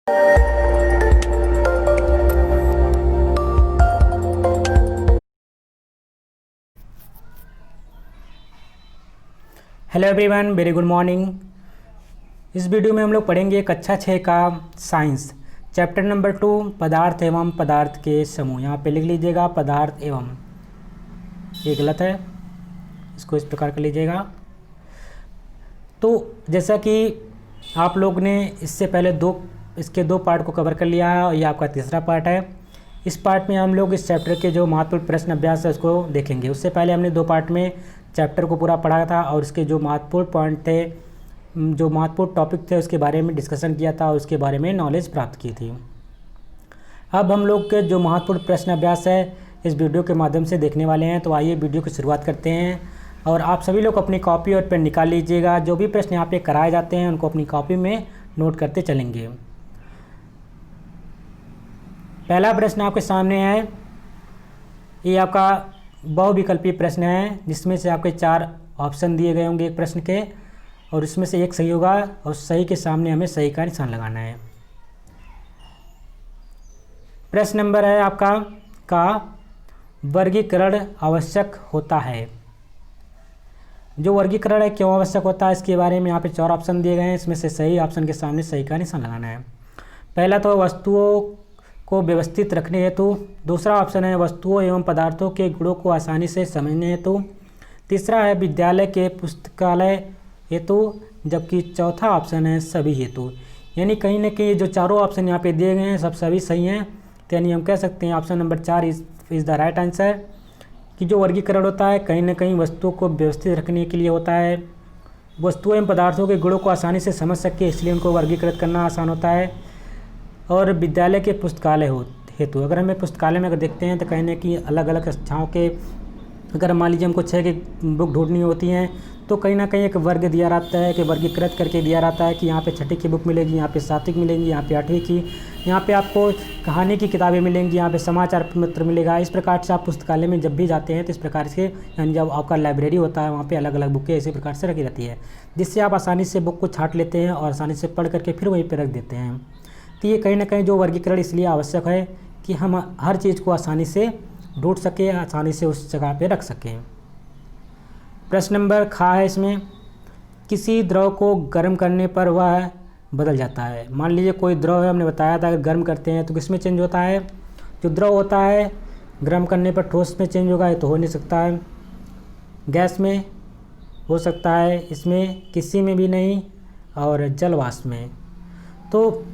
Hello everyone, very good morning. इस video में हम लोग पढ़ेंगे कक्षा 6 का साइंस चैप्टर नंबर 2 पदार्थ एवं पदार्थ के समूह। यहाँ पे लिख लीजिएगा पदार्थ एवं, ये गलत है, इसको इस प्रकार कर लीजिएगा। तो जैसा कि आप लोग ने इससे पहले इसके दो पार्ट को कवर कर लिया है और ये आपका तीसरा पार्ट है। इस पार्ट में हम लोग इस चैप्टर के जो महत्वपूर्ण प्रश्न अभ्यास है उसको देखेंगे। उससे पहले हमने दो पार्ट में चैप्टर को पूरा पढ़ा था और इसके जो महत्वपूर्ण पॉइंट थे, जो महत्वपूर्ण टॉपिक थे उसके बारे में डिस्कशन किया था और उसके बारे में नॉलेज प्राप्त की थी। अब हम लोग के जो महत्वपूर्ण प्रश्न अभ्यास है इस वीडियो के माध्यम से देखने वाले हैं। तो आइए वीडियो की शुरुआत करते हैं और आप सभी लोग अपनी कॉपी और पेन निकाल लीजिएगा। जो भी प्रश्न यहाँ पे कराए जाते हैं उनको अपनी कॉपी में नोट करते चलेंगे। पहला प्रश्न आपके सामने है, ये आपका बहुविकल्पीय प्रश्न है जिसमें से आपके 4 ऑप्शन दिए गए होंगे एक प्रश्न के, और इसमें से एक सही होगा और सही के सामने हमें सही का निशान लगाना है। प्रश्न नंबर है आपका का वर्गीकरण आवश्यक होता है। जो वर्गीकरण है क्यों आवश्यक होता है इसके बारे में यहाँ पे 4 ऑप्शन दिए गए हैं। इसमें से सही ऑप्शन के सामने सही का निशान लगाना है। पहला तो वस्तुओं को व्यवस्थित रखने हेतु, दूसरा ऑप्शन है वस्तुओं एवं पदार्थों के गुणों को आसानी से समझने हेतु, तीसरा है विद्यालय के पुस्तकालय हेतु, जबकि चौथा ऑप्शन है सभी हेतु। यानी कहीं ना कहीं जो चारों ऑप्शन यहाँ पे दिए गए हैं सब सभी सही हैं। तो यानी हम कह सकते हैं option number 4 is the right answer, कि जो वर्गीकरण होता है कहीं ना कहीं वस्तुओं को व्यवस्थित रखने के लिए होता है। वस्तुओं एवं पदार्थों के गुणों को आसानी से समझ सके इसलिए उनको वर्गीकृत करना आसान होता है। और विद्यालय के पुस्तकालय हेतु, अगर हमें पुस्तकालय में अगर देखते हैं तो कहीं ना कहीं अलग अलग कक्षाओं के, अगर मान लीजिए हमको 6 की बुक ढूंढनी होती हैं तो कहीं ना कहीं एक वर्ग दिया रहता है कि वर्गीकृत करके दिया रहता है कि यहाँ पे 6ठी की बुक मिलेगी, यहाँ पे 7वीं की मिलेंगी, यहाँ पे 8वीं की, यहाँ पे आपको कहानी की किताबें मिलेंगी, यहाँ पे समाचार पत्र मिलेगा। इस प्रकार से आप पुस्तकालय में जब भी जाते हैं तो इस प्रकार से, यानी जब आपका लाइब्रेरी होता है वहाँ पे अलग अलग बुकें इसी प्रकार से रखी रहती है, जिससे आप आसानी से बुक को छांट लेते हैं और आसानी से पढ़ करके फिर वहीं पर रख देते हैं। तो ये कहीं ना कहीं जो वर्गीकरण इसलिए आवश्यक है कि हम हर चीज़ को आसानी से ढूंढ सकें, आसानी से उस जगह पे रख सकें। प्रश्न नंबर खा है इसमें, किसी द्रव को गर्म करने पर वह बदल जाता है। मान लीजिए कोई द्रव है, हमने बताया था अगर गर्म करते हैं तो किस में चेंज होता है। जो द्रव होता है गर्म करने पर ठोस में चेंज होगा, ये तो हो नहीं सकता है। गैस में हो सकता है, इसमें किसी में भी नहीं, और जल वाष्प में। तो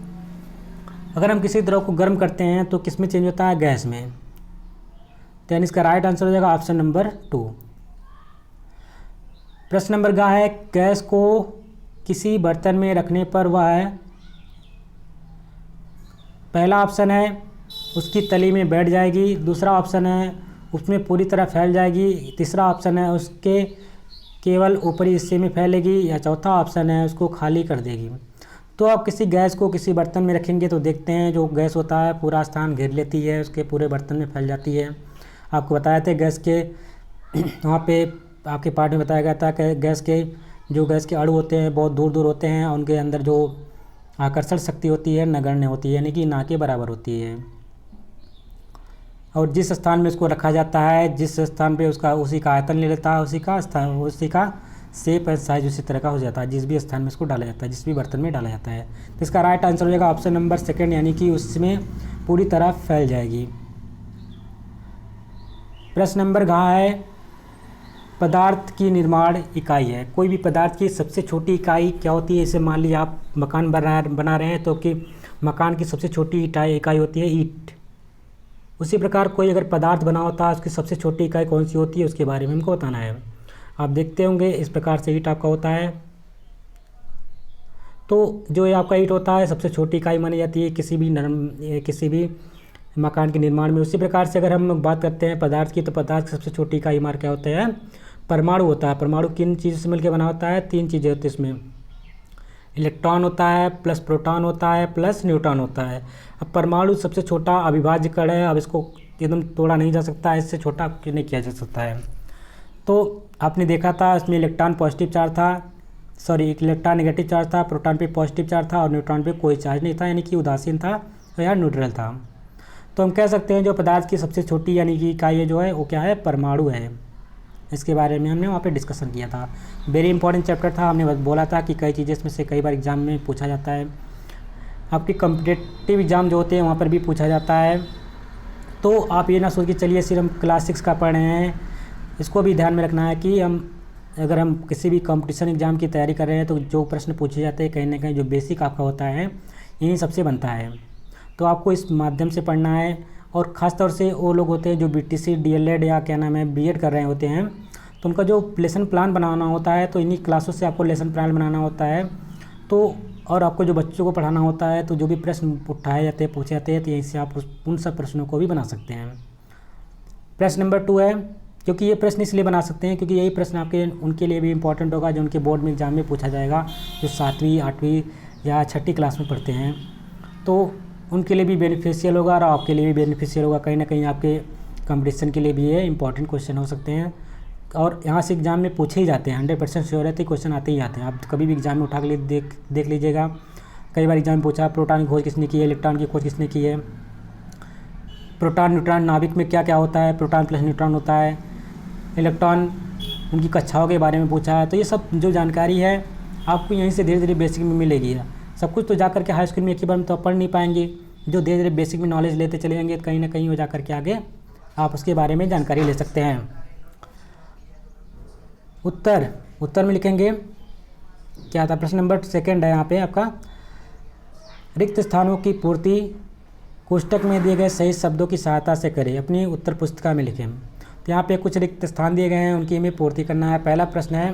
अगर हम किसी द्रव को गर्म करते हैं तो किस में चेंज होता है, गैस में। तो यानी इसका राइट आंसर हो जाएगा ऑप्शन नंबर 2। प्रश्न नंबर गा है, गैस को किसी बर्तन में रखने पर वह, पहला ऑप्शन है उसकी तली में बैठ जाएगी, दूसरा ऑप्शन है उसमें पूरी तरह फैल जाएगी, तीसरा ऑप्शन है उसके केवल ऊपरी हिस्से में फैलेगी, या चौथा ऑप्शन है उसको खाली कर देगी। तो आप किसी गैस को किसी बर्तन में रखेंगे तो देखते हैं जो गैस होता है पूरा स्थान घेर लेती है, उसके पूरे बर्तन में फैल जाती है। आपको बताया था गैस के वहाँ पे आपके पार्ट में बताया गया था कि गैस के अणु होते हैं बहुत दूर दूर होते हैं और उनके अंदर जो आकर्षण शक्ति होती है नगण्य होती है, यानी कि ना के बराबर होती है। और जिस स्थान में उसको रखा जाता है, जिस स्थान पे उसका उसी का आयतन ले लेता है, उसी का शेप एंड साइज उसी तरह का हो जाता है जिस भी स्थान में इसको डाला जाता है, जिस भी बर्तन में डाला जाता है। तो इसका राइट आंसर हो जाएगा ऑप्शन नंबर 2, यानी कि उसमें पूरी तरह फैल जाएगी। प्रश्न नंबर घ है, पदार्थ की निर्माण इकाई है। कोई भी पदार्थ की सबसे छोटी इकाई क्या होती है। इसे मान लीजिए आप मकान बना रहे हैं तो कि मकान की सबसे छोटी इकाई होती है ईंट। उसी प्रकार कोई अगर पदार्थ बना होता है उसकी सबसे छोटी इकाई कौन सी होती है उसके बारे में हमको बताना है। आप देखते होंगे इस प्रकार से ईंट आपका होता है। तो जो ये आपका ईंट होता है सबसे छोटी इकाई मानी जाती है किसी भी मकान के निर्माण में। उसी प्रकार से अगर हम बात करते हैं पदार्थ की, तो पदार्थ की सबसे छोटी इकाई मार क्या होता है, परमाणु होता है। परमाणु किन चीज़ों से मिलकर बना होता है, 3 चीज़ें होती हैं इसमें, इलेक्ट्रॉन होता है, प्लस प्रोटॉन होता है, प्लस न्यूट्रॉन होता है। अब परमाणु सबसे छोटा अविभाज्य कण है, अब इसको एकदम तोड़ा नहीं जा सकता, इससे छोटा नहीं किया जा सकता है। तो आपने देखा था इसमें इलेक्ट्रॉन पॉजिटिव चार्ज था सॉरी इलेक्ट्रॉन नेगेटिव चार्ज था, प्रोटॉन पे पॉजिटिव चार्ज था और न्यूट्रॉन पे कोई चार्ज नहीं था, यानी कि उदासीन था या न्यूट्रल था। तो हम कह सकते हैं जो पदार्थ की सबसे छोटी यानी कि इकाई जो है वो क्या है, परमाणु है। इसके बारे में हमने वहाँ पे डिस्कशन किया था। वेरी इंपॉर्टेंट चैप्टर था। हमने बोला था कि कई चीज़ें इसमें से कई बार एग्जाम में पूछा जाता है, आपके कॉम्पिटिटिव एग्ज़ाम जो होते हैं वहाँ पर भी पूछा जाता है। तो आप ये ना सोच के चलिए सिर्फ हम क्लास 6 का पढ़ रहे हैं, इसको भी ध्यान में रखना है कि अगर हम किसी भी कंपटीशन एग्ज़ाम की तैयारी कर रहे हैं तो जो प्रश्न पूछे जाते हैं कहीं ना कहीं जो बेसिक आपका होता है यही सबसे बनता है। तो आपको इस माध्यम से पढ़ना है। और ख़ास तौर से वो लोग होते हैं जो बीटीसी, डीएलएड या क्या नाम है बीएड कर रहे होते हैं, तो उनका जो लेसन प्लान बनाना होता है तो इन्हीं क्लासों से आपको लेसन प्लान बनाना होता है। तो और आपको जो बच्चों को पढ़ाना होता है तो जो भी प्रश्न उठाए जाते हैं, पूछे जाते हैं, तो यहीं से आप उन सब प्रश्नों को भी बना सकते हैं। प्रश्न नंबर 2 है, क्योंकि ये प्रश्न इसलिए बना सकते हैं क्योंकि यही प्रश्न आपके उनके लिए भी इम्पोर्टेंट होगा जो उनके बोर्ड में एग्जाम में पूछा जाएगा, जो 7वीं 8वीं या 6ठी क्लास में पढ़ते हैं। तो उनके लिए भी बेनिफिशियल होगा और आपके लिए भी बेनिफिशियल होगा। कहीं ना कहीं आपके कंपटीशन के लिए भी ये इंपॉर्टेंट क्वेश्चन हो सकते हैं और यहाँ से एग्ज़ाम में पूछे ही जाते हैं। 100% श्योर है तो क्वेश्चन आते ही आते हैं। आप कभी भी एग्जाम में उठा के देख लीजिएगा। कई बार एग्जाम में पूछा प्रोटॉन की खोज किसने की है, इलेक्ट्रॉन की खोज किसने की है, प्रोटॉन न्यूट्रॉन नाभिक में क्या क्या होता है, प्रोटॉन प्लस न्यूट्रॉन होता है, इलेक्ट्रॉन उनकी कक्षाओं के बारे में पूछा है। तो ये सब जो जानकारी है आपको यहीं से धीरे धीरे बेसिक में मिलेगी। सब कुछ तो जा करके हाई स्कूल में एक ही बार में तो पढ़ नहीं पाएंगे, जो धीरे धीरे बेसिक में नॉलेज लेते चले जाएंगे कहीं ना कहीं हो जा करके आगे आप उसके बारे में जानकारी ले सकते हैं। उत्तर में लिखेंगे क्या था, प्रश्न नंबर 2 है यहाँ पे आपका, रिक्त स्थानों की पूर्ति कोष्टक में दिए गए सही शब्दों की सहायता से करें, अपनी उत्तर पुस्तिका में लिखें। तो यहाँ पे कुछ रिक्त स्थान दिए गए हैं, उनकी हमें पूर्ति करना है। पहला प्रश्न है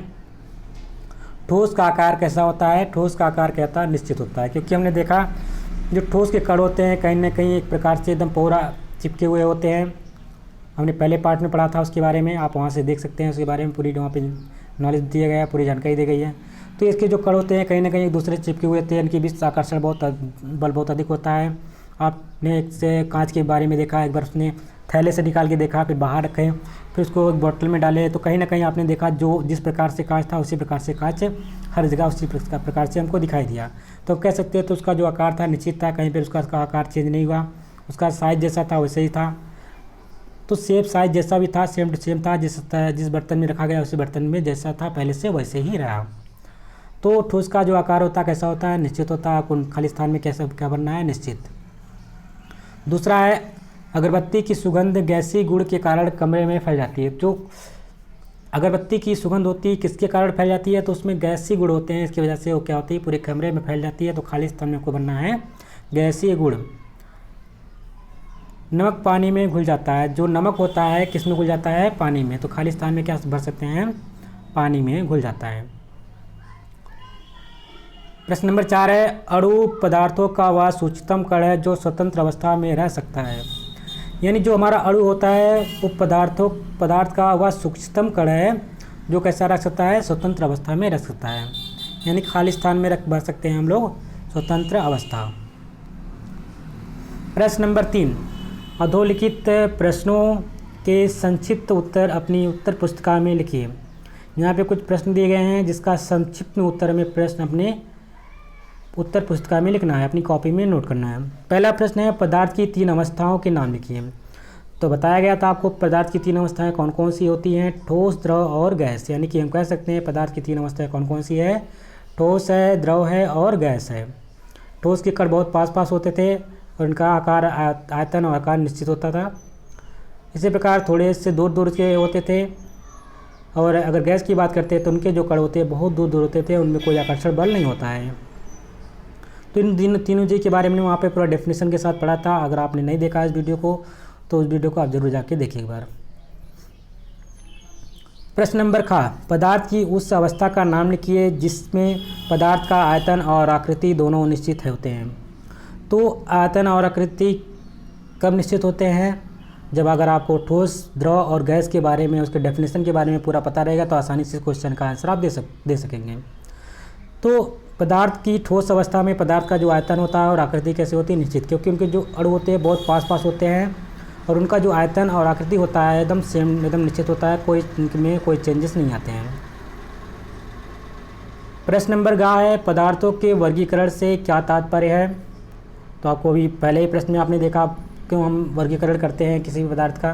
ठोस का आकार कैसा होता है। ठोस का आकार कहता है निश्चित होता है, क्योंकि हमने देखा जो ठोस के कण होते हैं कहीं ना कहीं एक प्रकार से एकदम पूरा चिपके हुए होते हैं। हमने पहले पार्ट में पढ़ा था उसके बारे में, आप वहाँ से देख सकते हैं। उसके बारे में पूरी वहाँ पे नॉलेज दिया गया है, पूरी जानकारी दी गई है। तो इसके जो कण होते हैं कहीं ना कहीं एक दूसरे से चिपके हुए होते हैं, इनके बीच आकर्षण बल बहुत अधिक होता है। आपने एक से कांच के बारे में देखा, एक बार उसने थैले से निकाल के देखा, फिर बाहर रखे, फिर उसको एक बोतल में डाले, तो कहीं ना कहीं आपने देखा जो जिस प्रकार से कांच था उसी प्रकार से कांच हर जगह उसी प्रकार से हमको दिखाई दिया। तो कह सकते हैं तो उसका जो आकार था निश्चित था, कहीं पर उसका आकार चेंज नहीं हुआ, उसका साइज़ जैसा था वैसे ही था। तो शेप साइज़ जैसा भी था सेम टू सेम था, जिस बर्तन में रखा गया उसी बर्तन में जैसा था पहले से वैसे ही रहा। तो ठोस का जो आकार होता है कैसा होता है, निश्चित होता है। खाली स्थान में कैसा क्या बनना है, निश्चित। दूसरा है अगरबत्ती की सुगंध गैसीय गुण के कारण कमरे में फैल जाती है। जो अगरबत्ती की सुगंध होती है किसके कारण फैल जाती है, तो उसमें गैसीय गुण होते हैं, इसकी वजह से वो क्या होती है पूरे कमरे में फैल जाती है। तो खाली स्थान में को बनना है गैसीय गुण। नमक पानी में घुल जाता है। जो नमक होता है किस में घुल जाता है, पानी में। तो खाली स्थान में क्या भर सकते हैं, पानी में घुल जाता है। प्रश्न नंबर 4 है अणु पदार्थों का वह सूक्ष्मतम कण है जो स्वतंत्र अवस्था में रह सकता है। यानी जो हमारा अणु होता है वो पदार्थ का वह सूक्ष्मतम कण है जो कैसा रह सकता है, स्वतंत्र अवस्था में रह सकता है। यानी खाली स्थान में भर सकते हैं हम लोग स्वतंत्र अवस्था। प्रश्न नंबर 3 अधोलिखित प्रश्नों के संक्षिप्त उत्तर अपनी उत्तर पुस्तिका में लिखिए। यहाँ पे कुछ प्रश्न दिए गए हैं जिसका संक्षिप्त उत्तर में प्रश्न अपने उत्तर पुस्तिका में लिखना है, अपनी कॉपी में नोट करना है। पहला प्रश्न है पदार्थ की 3 अवस्थाओं के नाम लिखिए। तो बताया गया था आपको पदार्थ की 3 अवस्थाएं कौन कौन सी होती हैं, ठोस, द्रव और गैस। यानी कि हम कह सकते हैं पदार्थ की 3 अवस्थाएं कौन कौन सी है, ठोस है, द्रव है और गैस है। ठोस के कण बहुत पास पास होते थे और उनका आकार आयतन और आकार निश्चित होता था। इसी प्रकार थोड़े से दूर दूर के होते थे। और अगर गैस की बात करते हैं तो उनके जो कण होते हैं बहुत दूर दूर होते थे, उनमें कोई आकर्षण बल नहीं होता है। तो इन तीनों चीज़ के बारे में वहाँ पे पूरा डेफिनेशन के साथ पढ़ा था। अगर आपने नहीं देखा इस वीडियो को तो उस वीडियो को आप जरूर जाके देखिए एक बार। प्रश्न नंबर खा पदार्थ की उस अवस्था का नाम लिखिए जिसमें पदार्थ का आयतन और आकृति दोनों निश्चित होते हैं। तो आयतन और आकृति कब निश्चित होते हैं, जब अगर आपको ठोस, द्रव और गैस के बारे में उसके डेफिनेशन के बारे में पूरा पता रहेगा तो आसानी से क्वेश्चन का आंसर आप दे सकेंगे। तो पदार्थ की ठोस अवस्था में पदार्थ का जो आयतन होता है और आकृति कैसे होती है, निश्चित, क्योंकि उनके जो अणु होते हैं बहुत पास पास होते हैं और उनका जो आयतन और आकृति होता है एकदम सेम, एकदम निश्चित होता है, उनमें कोई चेंजेस नहीं आते हैं। प्रश्न नंबर गा है, पदार्थों के वर्गीकरण से क्या तात्पर्य है। तो आपको अभी पहले ही प्रश्न में आपने देखा क्यों हम वर्गीकरण करते हैं किसी भी पदार्थ का।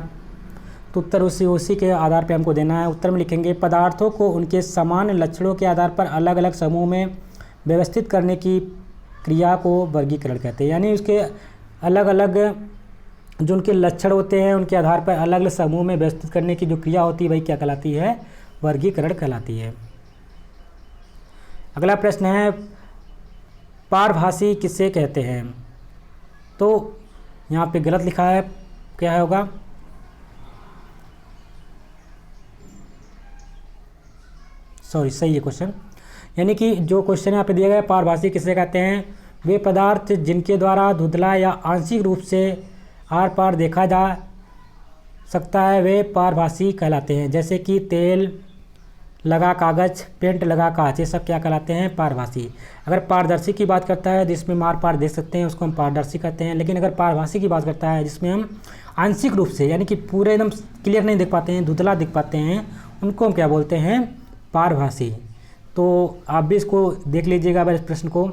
तो उत्तर उसी के आधार पे हमको देना है। उत्तर में लिखेंगे, पदार्थों को उनके समान लक्षणों के आधार पर अलग अलग समूह में व्यवस्थित करने की क्रिया को वर्गीकरण कहते हैं। यानी उसके अलग अलग जो उनके लक्षण होते हैं उनके आधार पर अलग अलग समूह में व्यवस्थित करने की जो क्रिया होती है वही क्या कहलाती है, वर्गीकरण कहलाती है। अगला प्रश्न है, पारभासी किसे कहते हैं। तो यहाँ पे गलत लिखा है, क्या होगा, सॉरी सही है क्वेश्चन। यानी कि जो क्वेश्चन यहाँ पे दिया गया है, पारभासी किसे कहते हैं, वे पदार्थ जिनके द्वारा धुंधला या आंशिक रूप से आर पार देखा जा सकता है वे पारभासी कहलाते हैं। जैसे कि तेल लगा कागज, पेंट लगा कांच, ये सब क्या कहलाते हैं, पारभासी। अगर पारदर्शी की बात करता है जिसमें हम आर पार देख सकते हैं उसको हम पारदर्शी कहते हैं। लेकिन अगर पारभासी की बात करता है जिसमें हम आंशिक रूप से यानी कि पूरे एकदम क्लियर नहीं दिख पाते हैं, धुंधला दिख पाते हैं, उनको हम क्या बोलते हैं, पारभासी। तो आप भी इसको देख लीजिएगा इस प्रश्न को।